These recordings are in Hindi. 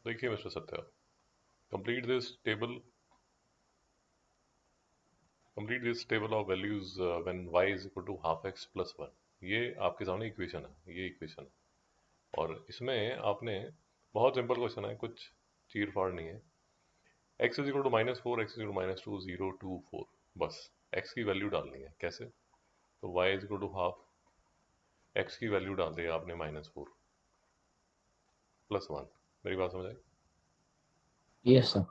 देखिए mister Satya, complete this table complete this table of values when y is equal to half x plus 1। ये आपके सामने इक्वेशन है, ये इक्वेशन है और इसमें आपने बहुत सिंपल क्वेश्चन है, कुछ चीर फाड़ नहीं है। x is equal to -4, x is equal to -2, 0, 2, 4, बस x की वैल्यू डालनी है। कैसे? तो y is equal to half, x की वैल्यू डाल दी आपने -4 प्लस 1। मेरी बात समझ आई? Yes sir.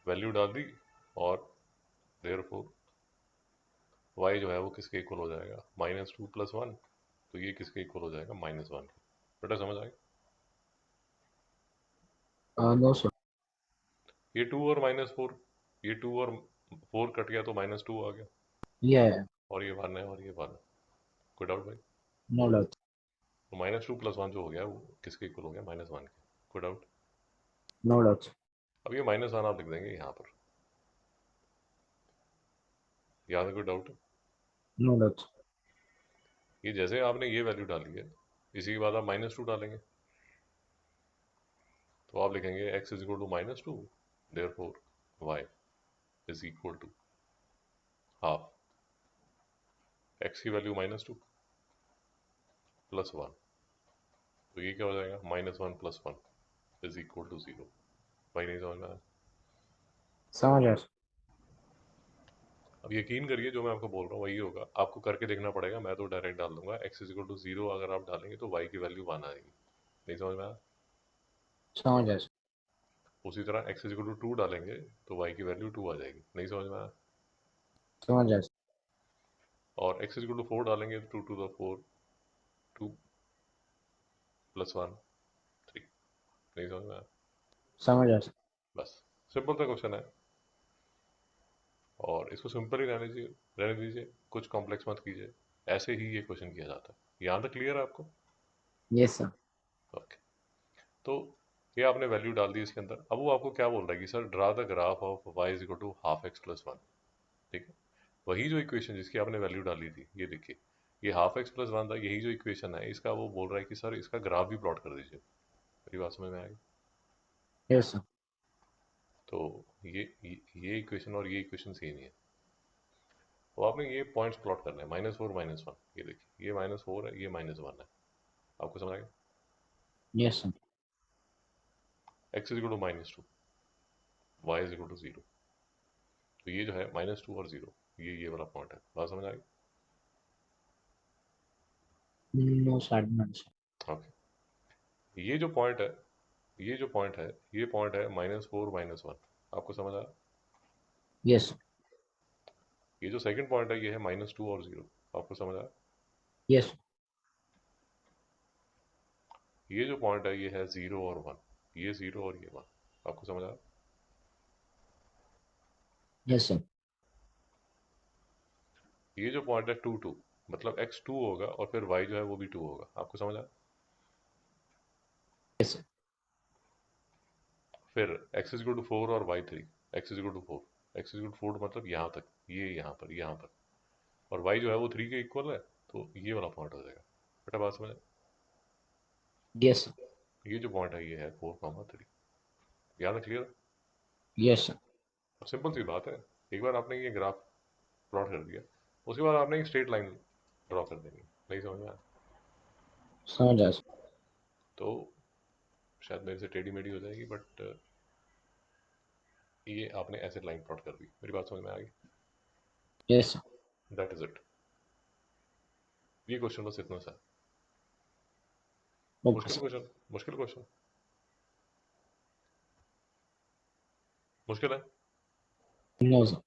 वैल्यू डाल दी और देयरफॉर y जो है वो किसके इक्वल हो जाएगा? -2 प्लस 1। तो ये किसके इक्वल हो जाएगा? -1। बेटा समझ आएगा? No sir. ये 2 और -4, ये 2 और 4 कट गया तो -2 आ गया, ये और ये 1 है और ये 1 है। कोई डाउट भाई? No doubt. तो -2 प्लस 1 जो हो गया वो किसके इक्वल हो गया? -1 के। कोई डाउट? No doubt. अब ये -1 आप लिख देंगे यहाँ पर। यहाँ से कोई डाउट? No doubt. ये जैसे आपने ये वैल्यू डाली है, इसी के बाद आप -2 डालेंगे, तो आप लिखेंगे x is equal to -2, therefore y is equal to half x की वैल्यू -2 प्लस 1। तो ये क्या हो जाएगा? -1 प्लस 1 इज इक्वल टू 0। भाई नहीं समझ में आया? समझ आया। अब यकीन करिए जो मैं आपको बोल रहा हूँ वही होगा, आपको करके देखना पड़ेगा। मैं तो डायरेक्ट डाल दूंगा x इज इक्वल टू 0, अगर आप डालेंगे तो y की वैल्यू 1 आएगी। नहीं समझ में आया? समझ आया। उसी तरह x इज इक्वल टू 2 डालेंगे तो y की वैल्यू 2 आ जाएगी। नहीं समझ में आया? समझ आया। और x इज इक्वल टू 4 डालेंगे तो 2 टू द 4, 2 प्लस 1, 3। नहीं समझ में आया? समझ आया। बस सिंपल सा क्वेश्चन है और इसको सिंपल ही रहने दीजिए, कुछ कॉम्प्लेक्स मत कीजिए। ऐसे ही ये क्वेश्चन किया जाता है। यहाँ तक क्लियर है आपको? Yes sir. ओके। तो ये आपने वैल्यू डाल दी इसके अंदर। अब वो आपको क्या बोल रहा है कि sir draw the graph of y is equal to half x plus 1। ठीक है, वही जो इक्वेशन जिसकी आपने वैल्यू डाली थी, ये देखिए, ये हाफ एक्स प्लस 1 था। यही जो इक्वेशन है इसका वो बोल रहा है कि सर इसका ग्राफ भी प्लॉट कर दीजिए। मेरी बात समझ में आएगी? Yes sir. तो ये इक्वेशन और ये इक्वेशन सेम ही है। तो आपने ये पॉइंट्स प्लॉट करने हैं, -4 -1। ये देखिए, ये -4 है, ये -1 है। आपको समझ आ गया? Yes sir. x is equal to -2, y is equal to 0। तो ये जो है -2 और 0, ये वाला पॉइंट है। बात समझ आ गई? No sir. No sir. Okay. ये जो पॉइंट है, ये जो पॉइंट है, ये पॉइंट है -4 -1। आपको समझ आया? यस। ये जो सेकंड पॉइंट है ये है -2 और 0। आपको समझ आया? यस। ये जो पॉइंट है ये है 0 और 1। ये 0 और ये 1। आपको समझ आया? Yes sir. ये जो पॉइंट है 2 2, मतलब x 2 होगा और फिर y जो है वो भी 2 होगा। आपको समझ आया? Yes sir. फिर x इज इक्वल टू 4 और y 3। x is equal to 4, x is equal to 4 मतलब यहाँ तक, ये यहाँ पर, और y जो है वो 3 के इक्वल है। तो ये वाला पॉइंट हो जाएगा। बेटा बात समझ? Yes sir. ये जो पॉइंट है ये है 4, 3। याद है? क्लियर? Yes sir. सिंपल सी बात है। एक बार आपने ये ग्राफ प्लॉट कर दिया, उसके बाद आपने एक स्ट्रेट लाइन ड्रॉ कर देनी। नहीं समझ में आया? समझ आया। तो शायद मेरे से टेढ़ी मेढ़ी हो जाएगी, बट ये आपने ऐसे लाइन प्लॉट कर दी। मेरी बात समझ में आ गई? Yes sir. That is it. ये क्वेश्चन बस इतना सा। ओके मुश्किल सर। क्वेश्चन? मुश्किल क्वेश्चन? मुश्किल है? No sir.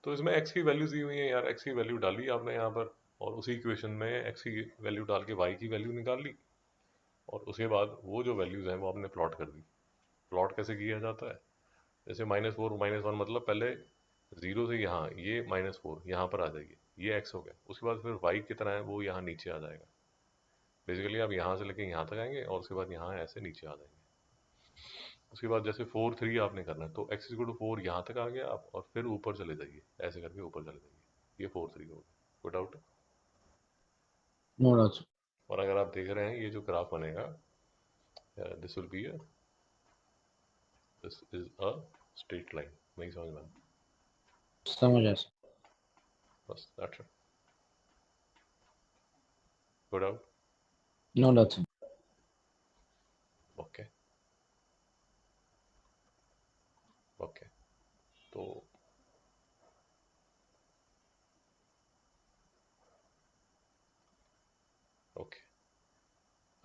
तो इसमें x की वैल्यूज दी हुई है यार, x की वैल्यू डाली आपने यहाँ पर, और उसी इक्वेशन में x की वैल्यू डाल के y की वैल्यू निकाल ली, और उसके बाद वो जो वैल्यूज हैं वो आपने प्लॉट कर दी। प्लॉट कैसे किया जाता है? जैसे -4 -1 मतलब पहले 0 से यहाँ ये -4 यहाँ पर आ जाएगी, ये x हो गया। उसके बाद फिर y कितना है वो यहाँ नीचे आ जाएगा। बेसिकली आप यहाँ से लेके यहाँ तक आएंगे और उसके बाद यहाँ ऐसे नीचे आ जाएंगे। उसके बाद जैसे 4 3 आपने करना है तो x इक्वल टू 4 यहाँ तक आ गया आप, और फिर ऊपर चले जाइए, ऐसे करके ऊपर चले जाइए। ये 4 3 हो गया। कोई डाउट? No doubt. और अगर आप देख रहे हैं ये जो ग्राफ बनेगा, this will be a this is a straight line. नहीं समझ में आया? समझ आया सर। बस that's it. Good out. No doubt sir. Okay okay. तो ओके,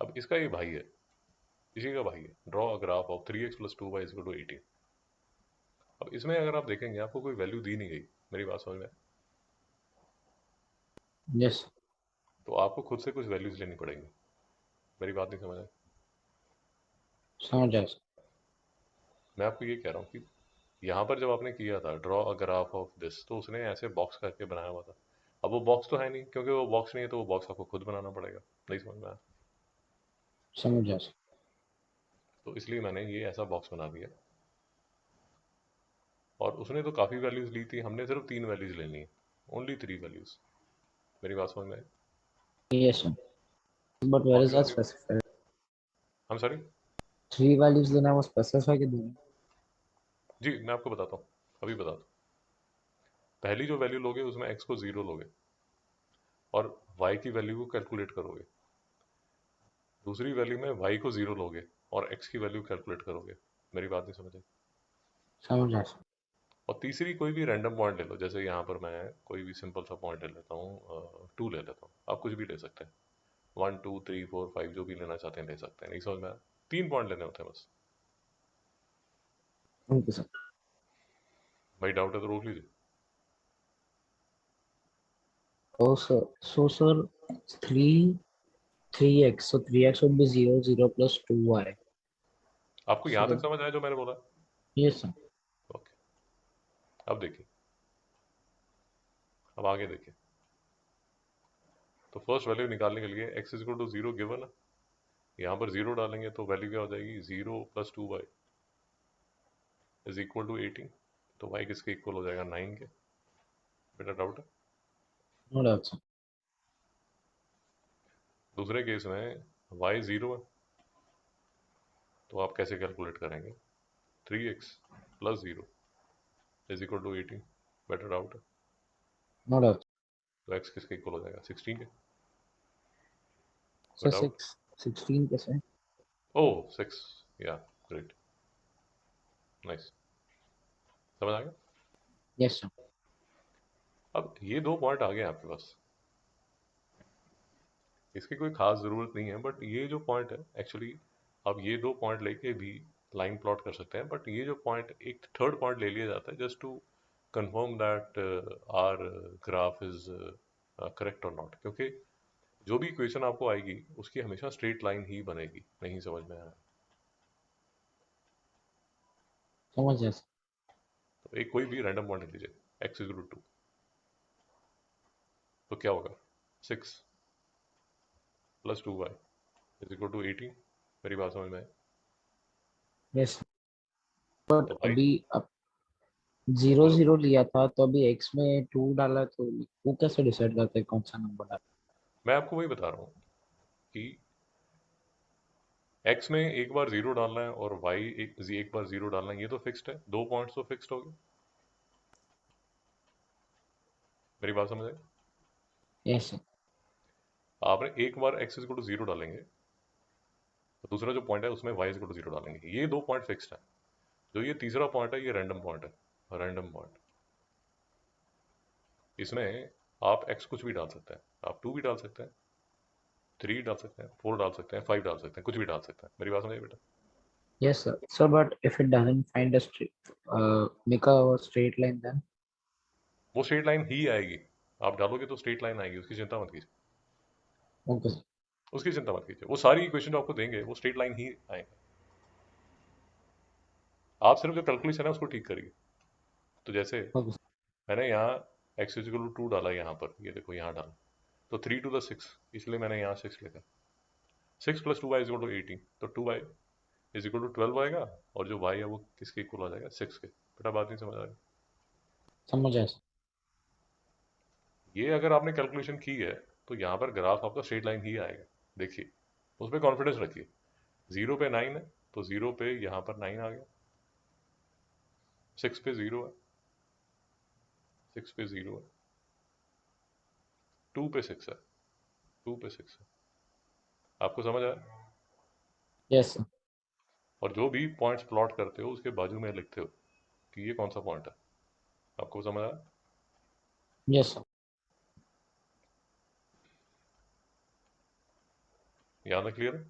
अब इसका ये भाई है, इसी का भाई है। Draw a graph of 3x plus 2y is equal to 18। अब इसमें अगर आप देखेंगे आपको कोई वैल्यू दी नहीं गई। मेरी बात समझ में आए? यस तो आपको खुद से कुछ वैल्यूज लेनी पड़ेंगी। मेरी बात नहीं समझ आई? समझ आया सर। मैं आपको ये कह रहा हूँ कि यहाँ पर जब आपने किया था draw a graph of this, तो उसने ऐसे बॉक्स करके बनाया हुआ था। अब वो बॉक्स तो है नहीं, क्योंकि वो बॉक्स नहीं है, तो वो बॉक्स आपको खुद बनाना पड़ेगा। नहीं समझ में आया? समझ आया सर। तो इसलिए मैंने ये ऐसा बॉक्स बना दिया। और उसने तो काफ़ी वैल्यूज ली थी, हमने सिर्फ 3 वैल्यूज लेनी है। Only 3 values. मेरी बात समझ में आई? यस सर, बट वेयर बाकी इज दैट वैल्यू स्पेसिफाइड? हम सॉरी। 3 वैल्यूज लेना है, वो स्पेसिफाई कर दूंगा। जी मैं आपको बताता हूँ, अभी बताता हूँ। पहली जो वैल्यू लोगे उसमें x को 0 लोगे और y की वैल्यू को कैलकुलेट करोगे। दूसरी वैल्यू में y को 0 लोगे और x की वैल्यू कैलकुलेट करोगे। मेरी बात नहीं समझ आई? समझ आया सर। और तीसरी कोई भी रैंडम पॉइंट ले लो, जैसे यहाँ पर मैं कोई भी सिंपल सा पॉइंट ले लेता हूँ, 2 ले लेता हूँ। आप कुछ भी ले सकते हैं, 1 2 3 4 5 जो भी लेना चाहते हैं ले सकते हैं। नहीं समझ में आया? 3 पॉइंट लेने होते हैं बस। Okay sir. भाई डाउट है तो रोक लीजिए। So sir, 3 3x, so 3x would be 0 0 plus 2y. आपको So यहाँ तक that, समझ आया जो मैंने बोला? yes sir. ओके, अब देखिए, अब आगे देखिए। तो फर्स्ट वैल्यू निकालने के लिए x is equal to 0 given है। यहाँ पर 0 डालेंगे तो वैल्यू क्या हो जाएगी? 0 plus 2y is equal to 18। तो y किसके इक्वल हो जाएगा? 9 के। बेटा डाउट है? No doubt sir. दूसरे केस में y 0 है, तो आप कैसे कैलकुलेट करेंगे? 3x plus 0 is equal to 18। बेटा डाउट है? No doubt. तो x किसके इक्वल हो जाएगा? 16 के। So कोई डाउट? 6 16%. ओह 6, या ग्रेट, नाइस। समझ आ गया? Yes sir. अब ये 2 पॉइंट आ गए आपके पास। इसकी कोई खास ज़रूरत नहीं है, बट ये जो पॉइंट है एक्चुअली, आप ये 2 पॉइंट लेके भी लाइन प्लॉट कर सकते हैं। बट ये जो पॉइंट, एक थर्ड पॉइंट ले लिया जाता है just to confirm that our graph is correct और नॉट, क्योंकि जो भी इक्वेशन आपको आएगी उसकी हमेशा स्ट्रेट लाइन ही बनेगी। नहीं समझ में आया? समझ आया सर। तो एक कोई भी रैंडम पॉइंट ले लीजिए, एक्स इज रूट 2, तो क्या होगा? 6 plus 2y is equal to 18। मेरी बात समझ में आए? Yes sir. But तो भाई अभी अब 0 बोलो, 0 लिया था, तो अभी x में 2 डाला, तो वो कैसे डिसाइड करते हैं कौन सा नंबर डाला? मैं आपको वही बता रहा हूँ कि x में एक बार 0 डालना है और y एक बार 0 डालना है, ये तो फिक्स्ड है। 2 पॉइंट्स तो फिक्स्ड हो गए। मेरी बात समझ आई? Yes sir. आपने एक बार x इज इक्वल टू 0 डालेंगे, तो दूसरा जो पॉइंट है उसमें y इज इक्वल टू 0 डालेंगे। ये 2 पॉइंट फिक्स्ड है। जो ये तीसरा पॉइंट है ये रैंडम पॉइंट है, रैंडम पॉइंट। इसमें आप x कुछ भी डाल सकते हैं। आप 2 भी डाल सकते हैं, 3 डाल सकते हैं, 4 डाल सकते हैं, 5 डाल सकते हैं, कुछ भी डाल सकते हैं। मेरी बात समझ आई बेटा? Yes sir. So but if it doesn't find a straight, make a straight line then? वो स्ट्रेट लाइन ही आएगी। आप डालोगे तो स्ट्रेट लाइन आएगी, उसकी चिंता मत कीजिए। Okay sir. उसकी चिंता मत कीजिए, वो सारी इक्वेशन जो आपको देंगे वो स्ट्रेट लाइन ही आएंगे। आप सिर्फ जो कैलकुलेशन है उसको ठीक करिए। तो जैसे Okay sir. मैंने यहाँ एक्स इजिकल टू 2 डाला, यहाँ पर ये देखो यहाँ डाला, तो 3 टू द 6, इसलिए मैंने यहाँ 6 लिखा। 6 plus 2y is equal to 18, तो 2y इज इक्वल टू 12 आएगा। और जो y है वो किसके इक्वल आ जाएगा? 6 के। बेटा बात नहीं समझ आ रही? समझ आया सर। ये अगर आपने कैलकुलेशन की है तो यहाँ पर ग्राफ आपका स्ट्रेट लाइन ही आएगा। देखिए, उस पर कॉन्फिडेंस रखिए। 0 पे 9 है तो 0 पे यहाँ पर 9 आ गया, 6 पे 0 है, 6 पे 0 है, 2 पे 6 है, 2 पे 6 है। आपको समझ आया? Yes sir. और जो भी पॉइंट्स प्लॉट करते हो उसके बाजू में लिखते हो कि ये कौन सा पॉइंट है। आपको समझ आया? Yes sir. यहाँ तक क्लियर है?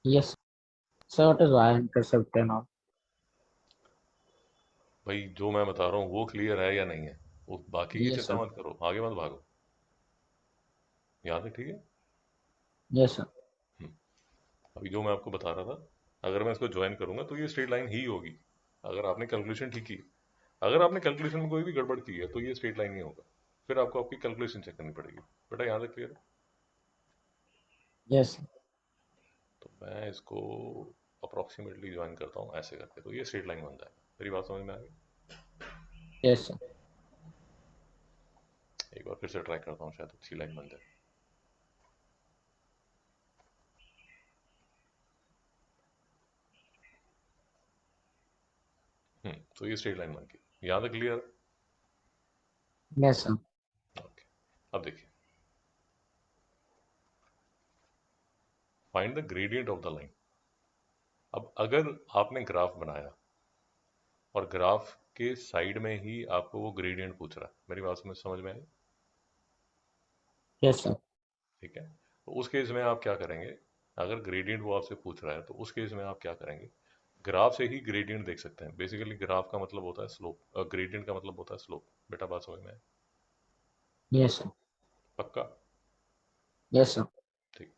Yes sir, what is Y intercept and all? भाई जो मैं बता रहा हूँ वो क्लियर है या नहीं है, वो बाकी की यस चिंता सर। मत करो, आगे मत भागो। यहाँ तक ठीक है? Yes sir. हम्म, अभी जो मैं आपको बता रहा था, अगर मैं इसको ज्वाइन करूंगा तो ये स्ट्रेट लाइन ही होगी, अगर आपने कैलकुलेशन ठीक की। अगर आपने कैलकुलेशन में कोई भी गड़बड़ की है तो ये स्ट्रेट लाइन ही होगा, फिर आपको आपकी कैलकुलेशन चेक करनी पड़ेगी। बेटा यहाँ तक क्लियर है? यस। तो मैं इसको अप्रॉक्सीमेटली ज्वाइन करता हूँ ऐसे करके, तो ये स्ट्रेट लाइन बन जाएगा। मेरी बात समझ में आ गई? Yes sir. एक बार फिर से ट्राई करता हूँ, शायद अच्छी लाइन बन जाए। तो ये स्ट्रेट लाइन बन गई। यहाँ तक क्लियर है? Yes sir. ओके, अब देखिए, find the gradient of the line. अब अगर आपने ग्राफ बनाया और ग्राफ के साइड में ही आपको वो ग्रेडियंट पूछ रहा है, मेरी बात समझ में आई? Yes sir. ठीक है, तो उस केस में आप क्या करेंगे? अगर ग्रेडियंट वो आपसे पूछ रहा है तो उस केस में आप क्या करेंगे? ग्राफ से ही ग्रेडियंट देख सकते हैं। बेसिकली ग्राफ का मतलब होता है स्लोप, ग्रेडियंट का मतलब होता है स्लोप। बेटा बात समझ में आई? Yes sir. पक्का? Yes sir. ठीक।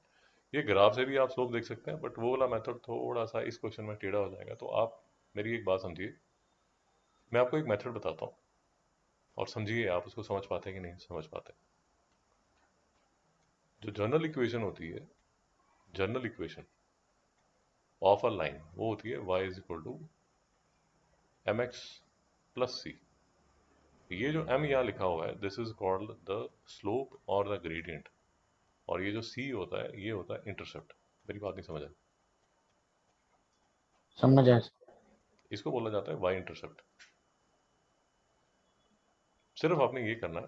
ये ग्राफ से भी आप स्लोप देख सकते हैं, बट वो वाला मेथड थोड़ा सा इस क्वेश्चन में टेढ़ा हो जाएगा, तो आप मेरी एक बात समझिए। मैं आपको एक मेथड बताता हूँ और समझिए आप उसको समझ पाते हैं कि नहीं समझ पाते। जो जनरल इक्वेशन होती है, general equation of a line, वो होती है y is equal to m x plus c. ये जो m यहाँ लिखा हुआ है, this is called the slope और द ग्रेडियंट, और ये जो c होता है ये होता है इंटरसेप्ट। मेरी बात नहीं समझ आई? समझ आया सर। इसको बोला जाता है y इंटरसेप्ट। सिर्फ आपने ये करना है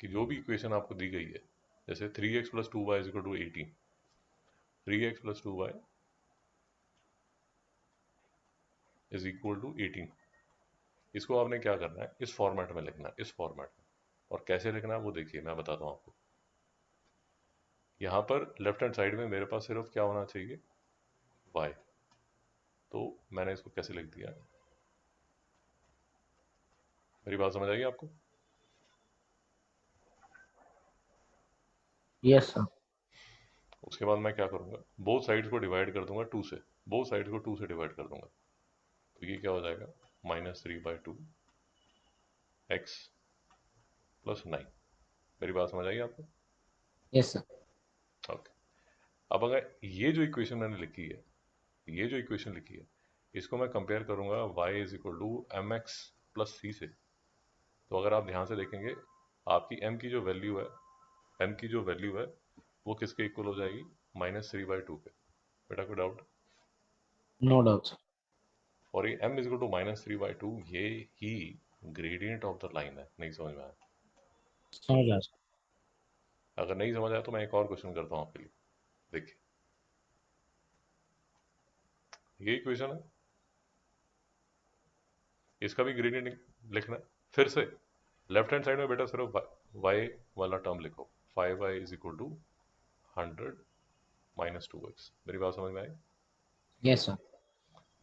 कि जो भी इक्वेशन आपको दी गई है, जैसे 3x plus 2y is equal to 18, 3x plus 2y is equal to 18, इसको आपने क्या करना है, इस फॉर्मेट में लिखना है, इस फॉर्मेट में। और कैसे लिखना है वो देखिए, मैं बताता हूँ आपको। यहाँ पर लेफ्ट हैंड साइड में मेरे पास सिर्फ क्या होना चाहिए, y। तो मैंने इसको कैसे लिख दिया, मेरी बात समझ आएगी आपको? Yes sir. उसके बाद मैं क्या करूँगा, बोथ साइड्स को डिवाइड कर दूंगा 2 से, बोथ साइड्स को 2 से डिवाइड कर दूंगा। तो ये क्या हो जाएगा, -3/2 एक्स प्लस 9। मेरी बात समझ आई आपको? Yes sir. ओके। अब अगर ये जो इक्वेशन मैंने लिखी है, ये जो इक्वेशन लिखी है, इसको मैं कंपेयर करूंगा y is equal to m x plus c से, तो अगर आप ध्यान से देखेंगे, आपकी m की जो वैल्यू है, m की जो वैल्यू है वो किसके इक्वल हो जाएगी, -3/2 के। बेटा कोई डाउट? No doubt sir. और ये m इज इक्वल टू -3/2, ये ही ग्रेडियंट ऑफ द लाइन है। नहीं समझ में आया? समझ आया सर। अगर नहीं समझ आया तो मैं एक और क्वेश्चन करता हूँ आपके लिए। देखिए, ये इक्वेशन है, इसका भी ग्रेडियंट लिखना है। फिर से लेफ्ट हैंड साइड में बेटा सिर्फ y वाला टर्म लिखो, 5y is equal to 100 -2x। मेरी बात समझ में आई? Yes sir.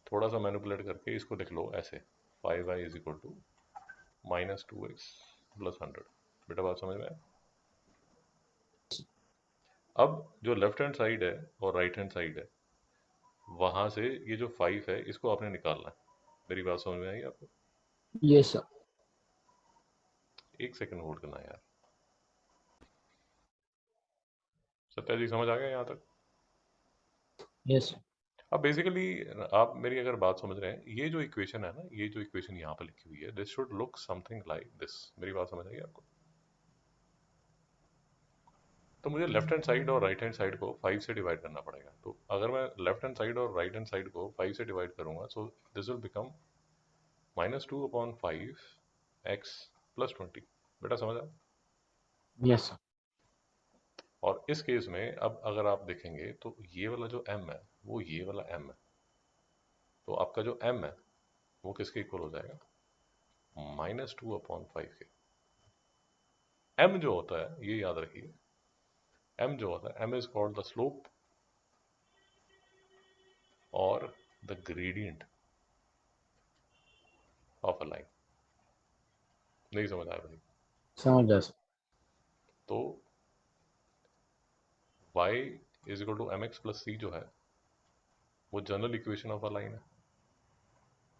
थोड़ा सा मैनिपुलेट करके इसको लिख लो ऐसे, 5y is equal to -2x plus 100। बेटा बात समझ में आई? अब जो लेफ्ट हैंड साइड है और राइट हैंड साइड है, वहां से ये जो 5 है इसको आपने निकालना है। मेरी बात समझ में आई आपको? Yes sir. एक सेकंड होल्ड करना है यार। सत्या जी समझ आ गया यहाँ तक? Yes sir. अब बेसिकली आप मेरी अगर बात समझ रहे हैं, ये जो इक्वेशन है ना, ये जो इक्वेशन यहाँ पर लिखी हुई है, this should look something like this. मेरी बात समझ आई आपको? तो मुझे लेफ्ट हैंड साइड और राइट हैंड साइड को 5 से डिवाइड करना पड़ेगा। तो अगर मैं लेफ्ट हैंड साइड और राइट हैंड साइड को 5 से डिवाइड करूंगा, so this will become -2/5 x + 20। बेटा समझ आया? Yes sir. और इस केस में अब अगर आप देखेंगे तो ये वाला जो m है वो ये वाला m है, तो आपका जो m है वो किसके इक्वल हो जाएगा? -2/5 के। m जो होता है, ये याद रखिए, m जो होता है, m is called the slope और the gradient of a line. नहीं समझ आया भाई? समझ गया सर। तो y is equal to mx + c जो है वो general equation of a line है।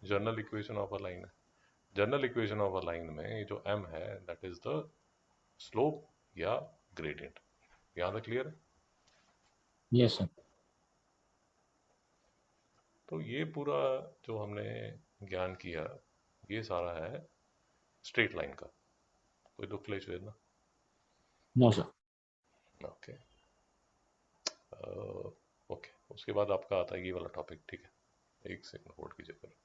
General equation of a line है। General equation of a line में ये जो m है दैट इज द स्लोप या ग्रेडियंट। यहाँ तक क्लियर है? Yes sir. तो ये पूरा जो हमने ज्ञान किया, ये सारा है स्ट्रेट लाइन का। कोई दुख क्लेश वेदना? No sir. ओके। ओके, उसके बाद आपका आता है ये वाला टॉपिक, ठीक है? एक सेकंड होल्ड कीजिए फिर।